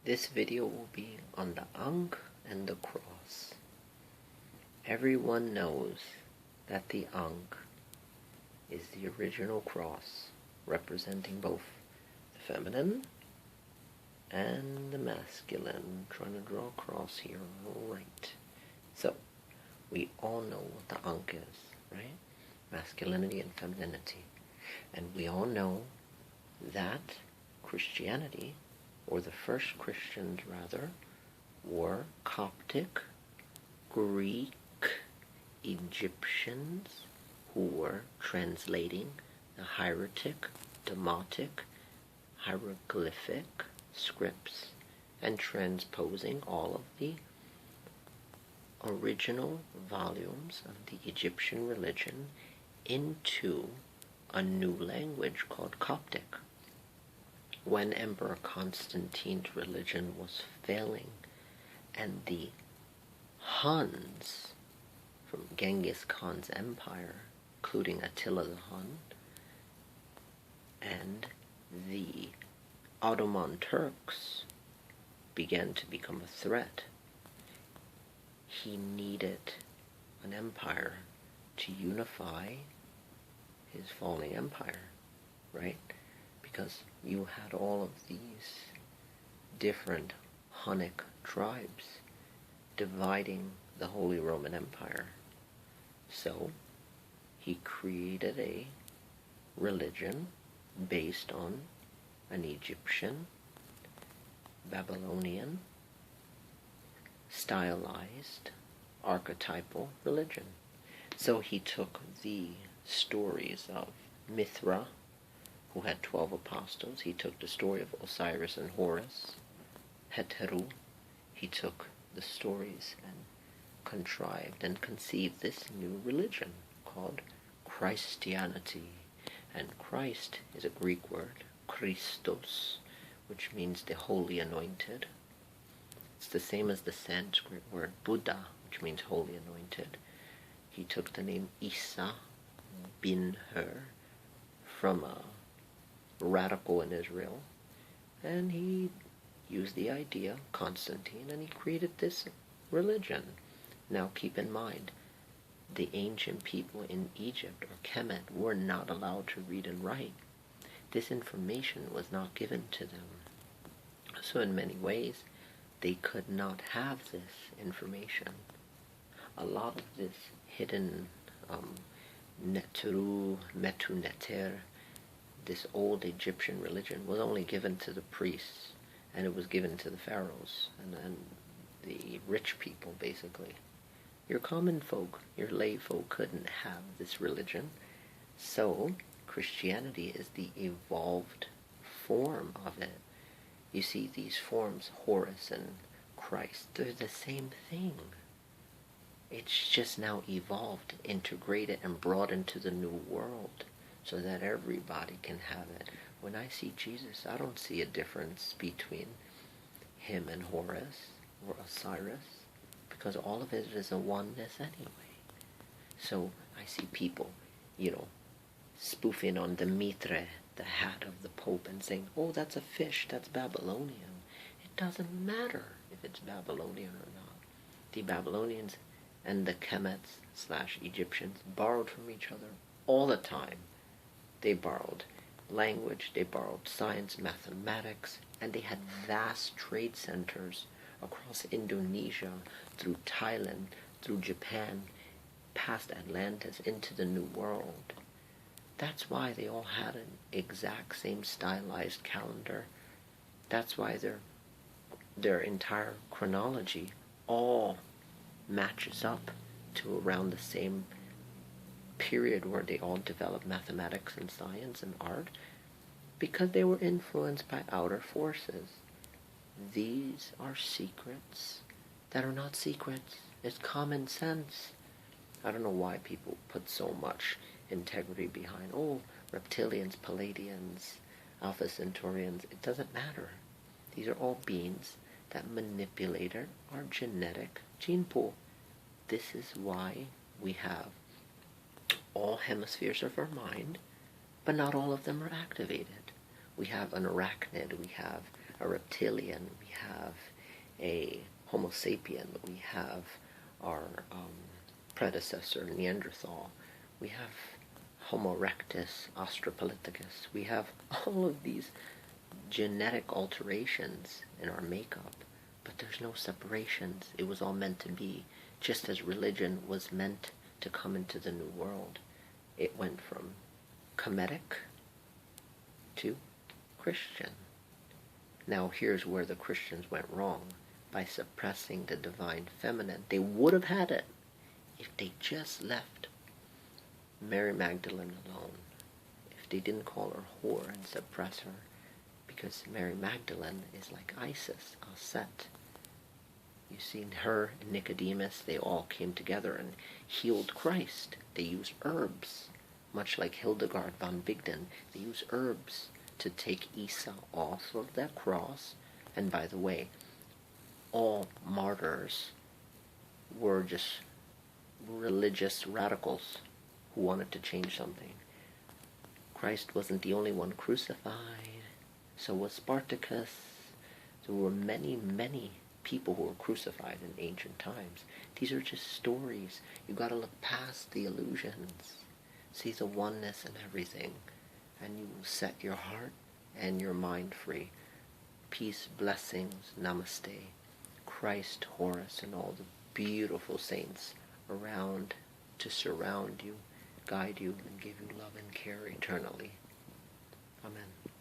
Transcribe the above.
This video will be on the Ankh and the cross. Everyone knows that the Ankh is the original cross, representing both the feminine and the masculine. I'm trying to draw a cross here, right. So, we all know what the Ankh is, right? Masculinity and femininity. And we all know that Christianity, or the first Christians rather, were Coptic, Greek, Egyptians who were translating the hieratic, demotic, hieroglyphic scripts and transposing all of the original volumes of the Egyptian religion into a new language called Coptic. When Emperor Constantine's religion was failing and the Huns from Genghis Khan's empire, including Attila the Hun, and the Ottoman Turks began to become a threat, he needed an empire to unify his falling empire, right? Because you had all of these different Hunnic tribes dividing the Holy Roman Empire. So he created a religion based on an Egyptian, Babylonian, stylized, archetypal religion. So he took the stories of Mithra, who had 12 apostles. He took the story of Osiris and Horus, Heteru. He took the stories and contrived and conceived this new religion called Christianity. And Christ is a Greek word, Christos, which means the holy anointed. It's the same as the Sanskrit word Buddha, which means holy anointed. He took the name Isa bin Hur from a radical in Israel, and he used the idea, Constantine, and he created this religion. Now keep in mind, the ancient people in Egypt, or Kemet, were not allowed to read and write. This information was not given to them. So in many ways, they could not have this information. A lot of this hidden Netru, Metu Neter, this old Egyptian religion was only given to the priests, and it was given to the pharaohs and the rich people, basically. Your common folk, your lay folk, couldn't have this religion. So Christianity is the evolved form of it. You see these forms, Horus and Christ, they're the same thing. It's just now evolved, integrated, and brought into the new world so that everybody can have it. When I see Jesus, I don't see a difference between him and Horus or Osiris, because all of it is a oneness anyway. So I see people, spoofing on the mitre, the hat of the Pope, and saying, oh, that's a fish, that's Babylonian. It doesn't matter if it's Babylonian or not. The Babylonians and the Kemets/Egyptians borrowed from each other all the time. They borrowed language, they borrowed science, mathematics, and they had vast trade centers across Indonesia, through Thailand, through Japan, past Atlantis, into the New World. That's why they all had an exact same stylized calendar. That's why their entire chronology all matches up to around the same period where they all developed mathematics and science and art, because they were influenced by outer forces. These are secrets that are not secrets. It's common sense. I don't know why people put so much integrity behind, reptilians, Palladians, Alpha Centaurians. It doesn't matter. These are all beings that manipulated our genetic gene pool. This is why we have all hemispheres of our mind, but not all of them are activated. We have an arachnid, we have a reptilian, we have a Homo sapien, we have our predecessor Neanderthal, we have Homo erectus, Australopithecus, we have all of these genetic alterations in our makeup, but there's no separations. It was all meant to be, just as religion was meant to come into the New World. It went from Kemetic to Christian. Now here's where the Christians went wrong, by suppressing the divine feminine. They would have had it if they just left Mary Magdalene alone, if they didn't call her whore and suppress her, because Mary Magdalene is like Isis, Set. You see, her and Nicodemus, they all came together and healed Christ. They used herbs, much like Hildegard von Bingen. They used herbs to take Esau off of that cross. And by the way, all martyrs were just religious radicals who wanted to change something. Christ wasn't the only one crucified. So was Spartacus. There were many, many people who were crucified in ancient times. These are just stories. You got to look past the illusions. See the oneness in everything. And you will set your heart and your mind free. Peace, blessings, namaste. Christ, Horus, and all the beautiful saints around to surround you, guide you, and give you love and care eternally. Amen.